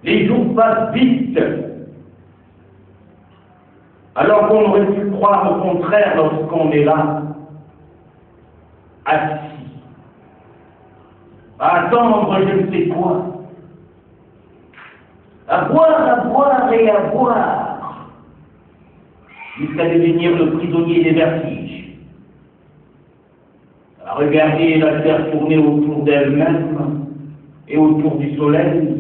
Les jours passent vite. Alors qu'on aurait pu croire au contraire lorsqu'on est là, assis, à attendre je ne sais quoi, à boire et à boire, jusqu'à devenir le prisonnier des vertiges, à regarder la terre tourner autour d'elle-même et autour du soleil,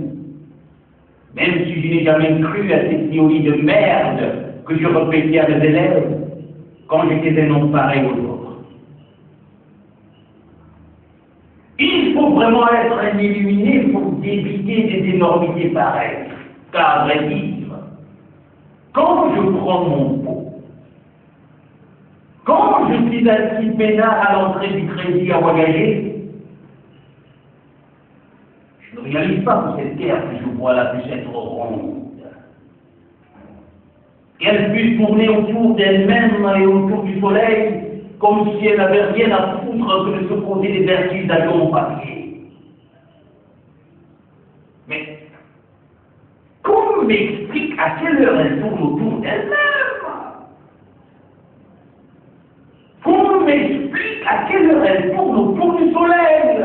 même si je n'ai jamais cru à ces théories de merde que je répétais à mes élèves quand j'étais un homme pareil aux autres. Il faut vraiment être un illuminé pour débiter des énormités pareilles. Car, à vrai dire, quand je prends mon pot, quand je suis assis peinard à l'entrée du crédit à voyager, je ne réalise pas que cette terre que je vois là puisse être ronde. Qu'elle puisse tourner autour d'elle-même et autour du soleil, comme si elle n'avait rien à foutre que de se poser des vertiges d'avion en papier. Mais, qu'on m'explique à quelle heure elle tourne autour d'elle-même? Qu'on m'explique à quelle heure elle tourne autour du soleil?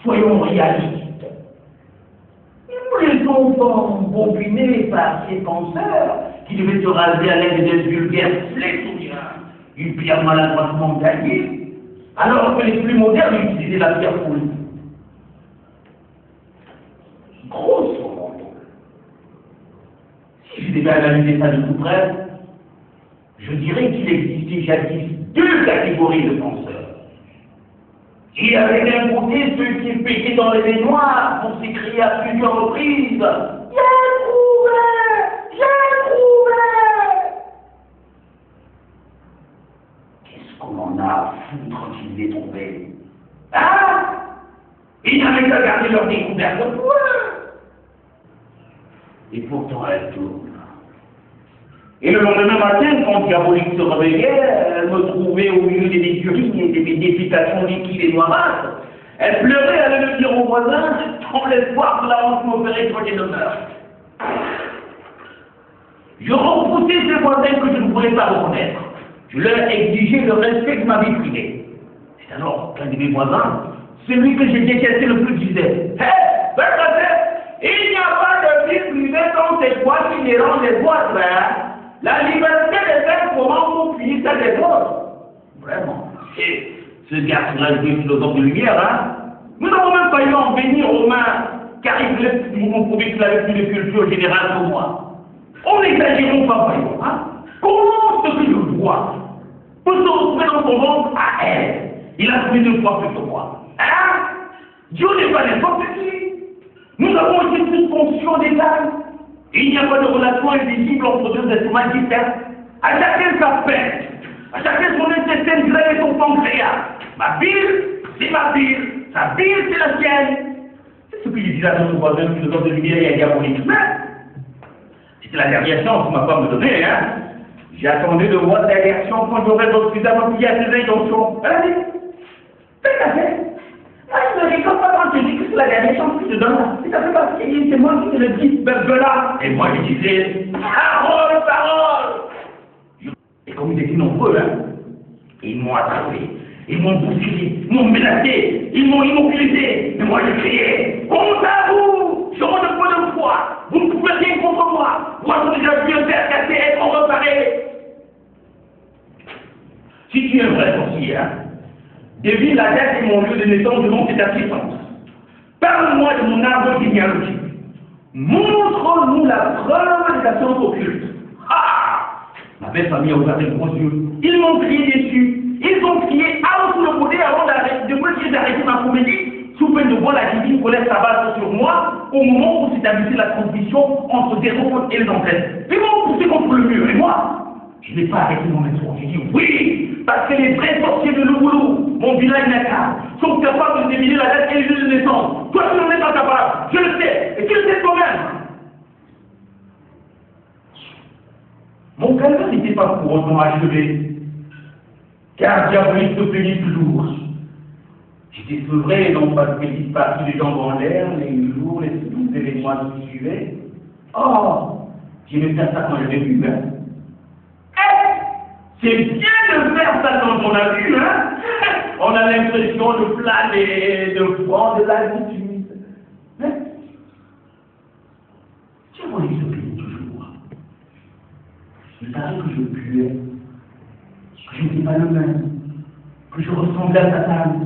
Soyons réalistes. Nous les enfants bobinés par ces penseurs qui devaient se raser à l'aide des vulgaires flecs ou bien une pierre maladroitement gagnée, alors que les plus modernes utilisaient la pierre polie. Grosso modo, si je devais analyser ça de tout près, je dirais qu'il existait jadis deux catégories de penseurs. Il y avait d'un côté ceux qui pétaient dans les baignoires pour s'écrier à plusieurs reprises « J'ai trouvé! J'ai trouvé !» Qu'est-ce qu'on en a à foutre qu'ils l'aient trouvé? Hein? Ils n'avaient qu'à garder leur découverte pour eux. Et pourtant elle tourne. Et le lendemain matin, quand Diabolique se réveillait, elle me trouvait au milieu des écuries et des défécations liquides et noirâtres. Elle pleurait, elle allait le dire aux voisins, dans l'espoir que la honte m'opérait sur les demeures. Je repoussais ces voisins que je ne voulais pas reconnaître. Je leur exigeais le respect de ma vie privée. C'est alors qu'un de mes voisins, celui que j'ai détesté le plus, disait « Hé, il n'y a pas de vie privée dans ces bois qui dérangent les voisins, hein? La liberté de faire comment vous finissez des autres. » Vraiment. Et ce garçon-là est un philosophe de lumière, hein? Nous n'avons même pas eu en bénir aux mains, car il m'ont prouvé qu'il avait plus de culture générale que moi. On n'exagérons pas, voyons, hein? Comment ce que je vois peut se retrouver dans son ventre à elle? Il a trouvé 2 fois plus que moi. Hein? Dieu n'est pas n'importe qui. Nous avons été tous conscients des âmes. Il n'y a pas de relation invisible entre deux êtres humains distincts. À chacun sa peine, à chacun son intestin grêle et son pancréas. Ma bile, c'est ma bile. Sa bile, c'est la sienne. C'est ce que je disais à mon voisin, le philosophe de lumière et à Diabolique. Mais c'était la dernière chance que ma femme me donnait, hein. J'attendais de voir sa réaction quand j'aurais refusé à m'appuyer à ses intentions. Elle a dit, fais ta fête. Ah, je me récolte pas quand je dis que c'est la dernière chance que je te donne. C'est ça fait parce que c'est moi qui te le dis, là. Et moi, je disais, parole, parole. Et comme ils étaient nombreux, hein, ils m'ont attrapé, ils m'ont bousculé, ils m'ont menacé, ils m'ont immobilisé. Mais moi, je criais, honte à vous, je rentre de point de foi, vous ne pouvez rien contre moi. Moi, j'ai déjà vu un faire casser, être reparé. Si tu es un vrai sorcier, hein, devine la date et mon lieu de naissance devant cette assistance. Parle-moi de mon arbre généalogique. Montre-nous la preuve de la science occulte. Ah! Ma belle famille a ouvert les gros yeux. Ils m'ont crié dessus. Ils ont crié out le côté avant d'arrêter ma comédie, sous peine de voir la divine colère s'abattre sur moi au moment où s'établissait la transmission entre des robots et les antennes. Ils m'ont poussé contre le mur et moi, je n'ai pas arrêté mon mensonge. J'ai dit oui, parce que les vrais sorciers de Lougoulou, mon village natal, sont capables de deviner la date et les lieux de naissance. Toi, tu n'en es pas capable. Je le sais. Et tu le sais toi-même. Mon calvaire n'était pas pour autant achevé, car Diabolique se plaignait toujours. J'étais sevré, non pas que mes disparus des jambes en l'air, les jours, les doux événements. moi qui suivais. Oh, j'aimais faire ça quand j'avais vu, hein. C'est bien de faire ça quand on a vu, hein. On a l'impression de planer, de prendre de l'altitude. Hein? Tiens, moi, je pue toujours. Il paraît que je puais, que je n'étais pas le même, que je ressemblais à Satan.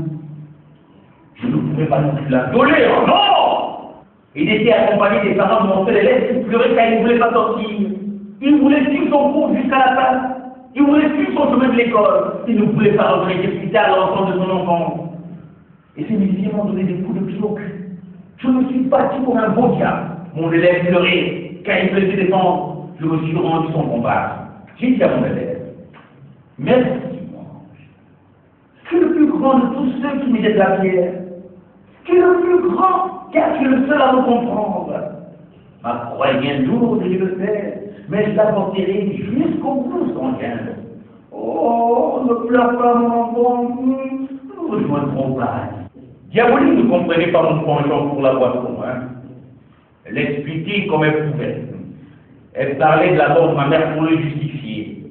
Je ne pouvais pas non plus la voler, oh non! Il était accompagné des parents de mon frère élève qui pleuraient car il ne voulait pas sortir. Il voulait suivre son cours jusqu'à la fin. Il voulait suivre son chemin de l'école. Il ne voulait pas regretter plus tard l'enfant de son enfant. Et ces musiciens m'ont donné des coups de pied au cul. Je me suis battu comme un beau diable. Mon élève pleurait. Quand il me laissait défendre, je me suis rendu son combat. J'ai dit à mon élève, merci, mon ange. Tu es le plus grand de tous ceux qui me jettent la pierre. Tu es le plus grand, car tu es le seul à me comprendre. Ma croix est bien lourde, je le sais, mais je la porterai jusqu'au bout sans gêne. Oh, ne pleure pas, mon enfant. Nous rejoindrons pas. Diaboline ne comprenait pas mon penchant pour la boisson, hein. Elle expliquait comme elle pouvait. Elle parlait de la mort de ma mère pour le justifier.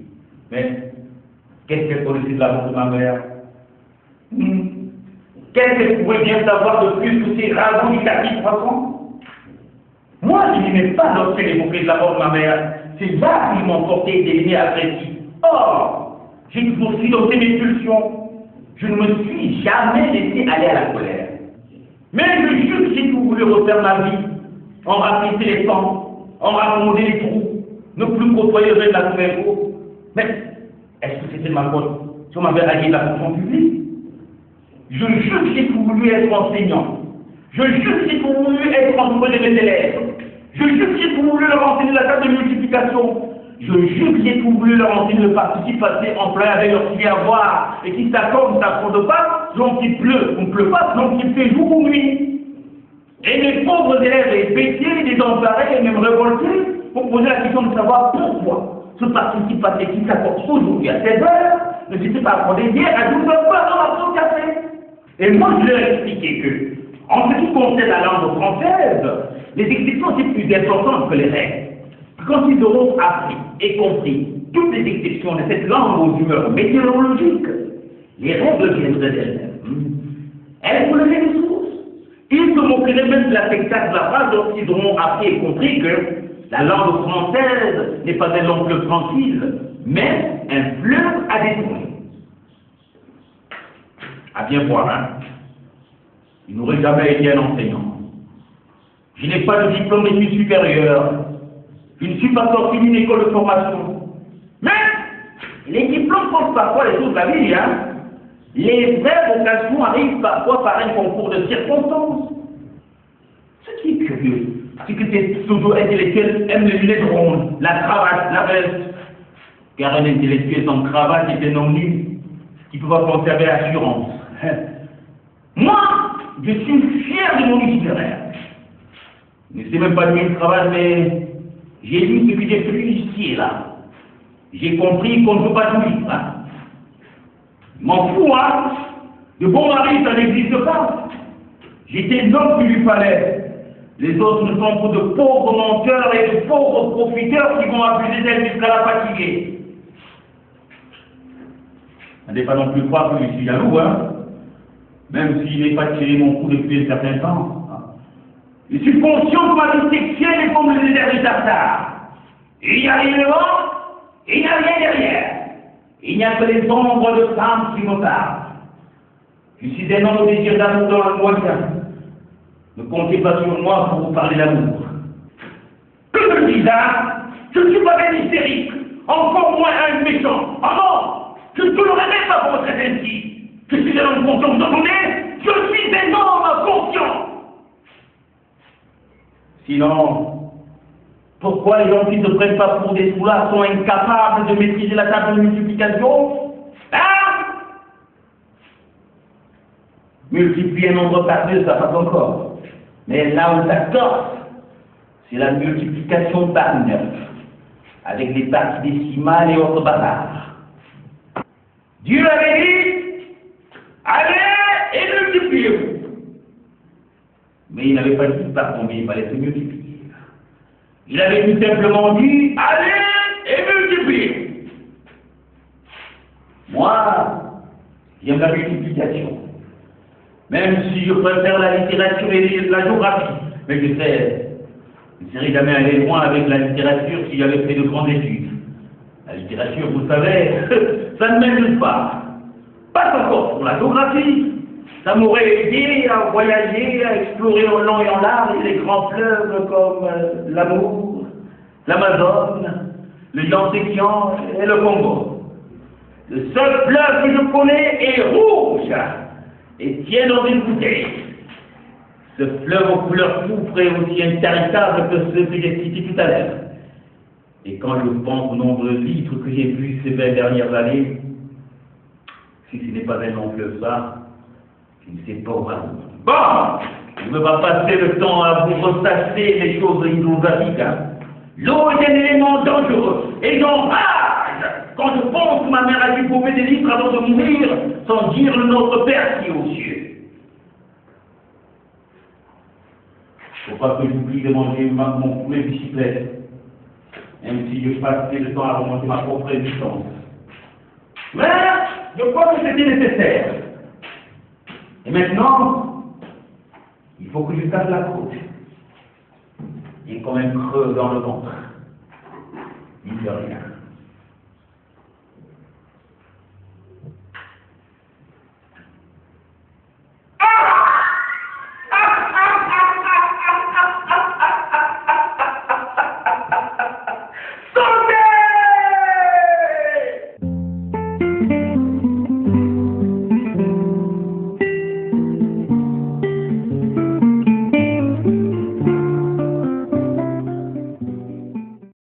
Mais qu'est-ce qu'elle connaissait de la mort de ma mère? Qu'est-ce qu'elle pouvait bien savoir de plus que ces raisons du chapitre 300? Moi, je n'aimais pas lorsqu'elle évoquait de la mort de ma mère. C'est là qu'ils m'ont porté des lignes agressives. Or, j'ai toujours silencé mes pulsions. Je ne me suis jamais laissé aller à la colère. Mais je jure que j'ai tout voulu refaire ma vie, en rapetisser les pans, en raccommoder les trous, ne plus côtoyer le de la nouvelle eau. Mais est-ce que c'était ma faute si on m'avait rayé de la fonction publique? Je jure que j'ai tout voulu être enseignant. Je jure que j'ai tout voulu être entouré de mes élèves. Je jure que j'ai tout voulu leur enseigner la table de multiplication. Je jure que j'ai tout voulu leur enseigner le participe passé en plein avec leur suivi à voir. Et qui s'accorde, s'accorde pas, selon qu'il pleut, on ne pleut pas, selon qu'il fait jour ou nuit. Et mes pauvres élèves, les bêtiers, les désemparés, et même révoltés, pour poser la question de savoir pourquoi ce participe passé qui s'accorde aujourd'hui à 16 heures ne s'était pas accordé hier à 12 heures dans la pause café. Et moi, je leur ai expliqué que, en ce qui concerne la langue française, les exceptions étaient plus importantes que les règles. Quand ils auront appris et compris toutes les exceptions de cette langue aux humeurs météorologiques, les règles viendraient d'elles-mêmes. Elles soulèveraient les sources. Ils se moqueraient même de la spectacle de la phrase lorsqu'ils auront appris et compris que la langue française n'est pas un long fleuve tranquille, mais un fleuve à détourner. À bien voir, hein. Il n'aurait jamais été un enseignant. Je n'ai pas de diplôme d'études supérieures. Je ne suis pas sorti d'une école de formation. Mais les diplômes posent parfois les choses de la vie, hein. Les vraies vocations arrivent parfois par un concours de circonstances. Ce qui est curieux, c'est que ces pseudo-intellectuels aiment les lunettes rondes, la cravate, la veste. Car un intellectuel sans cravate est un homme nu qui peut pas conserver l'assurance. Moi, je suis fier de mon itinéraire. Je ne sais même pas lire une cravate, mais j'ai lu ce que j'ai fait ici et là. J'ai compris qu'on ne peut pas tout lire. Hein. Je m'en fous, hein. De bon mari, ça n'existe pas. J'étais l'homme qu'il lui fallait. Les autres ne sont que de pauvres menteurs et de pauvres profiteurs qui vont abuser d'elle jusqu'à la fatiguer. N'allez pas non plus croire que je suis jaloux, hein. Même s'il n'est pas tiré mon coup depuis un certain temps. Je suis conscient que ma vie sexuelle est comme le désert du Tartare. Il n'y a rien devant, il n'y a rien derrière. Il n'y a que les ombres de femmes qui me parlent. Je suis un homme au désir d'amour dans le lointain. Ne comptez pas sur moi pour vous parler d'amour. Que je dis là, je ne suis pas un hystérique, encore moins un méchant. Ah non, je ne tolérerai même pas pour votre ainsi. Je suis un homme conscient, vous entendez? Je suis un homme conscient. Sinon, pourquoi les gens qui ne se prennent pas pour des soulards sont incapables de maîtriser la table de multiplication? Hein? Multiplier un nombre par deux, ça passe encore. Mais là où ça torse, c'est la multiplication par 9, avec des parties décimales et autres bazars. Dieu avait dit, allez et multipliez-vous. Mais il n'avait pas dit par combien il fallait se multiplier. Il avait tout simplement dit, allez et multipliez. Moi, j'aime la multiplication. Même si je préfère la littérature et la géographie. Mais je sais, je ne serais jamais allé loin avec la littérature si j'avais fait de grandes études. La littérature, vous savez, ça ne m'aide pas. Pas encore pour la géographie. Ça m'aurait aidé à voyager, à explorer en long et en large les grands fleuves comme l'Amour, l'Amazone, le Yangtze et le Congo. Le seul fleuve que je connais est rouge et tient dans une bouteille. Ce fleuve aux couleurs pourpres est aussi intarissable que ceux que j'ai cités tout à l'heure. Et quand je pense au nombre de litres que j'ai bu ces 20 dernières années, si ce n'est pas un long fleuve ça, je ne sais pas où aller. Bon, je ne veux pas passer le temps à vous ressasser les choses hydrographiques. L'eau est un élément dangereux et j'enrage quand je pense que ma mère a dû bouffer des litres avant de mourir sans dire le Notre Père qui est aux cieux. Il ne faut pas que j'oublie de manger mon poulet bicyclette, même si je passe le temps à remonter ma propre existence. Mais je crois que c'était nécessaire. Et maintenant, il faut que je casse la croûte. Il y a quand même creux dans le ventre. Il ne fait rien.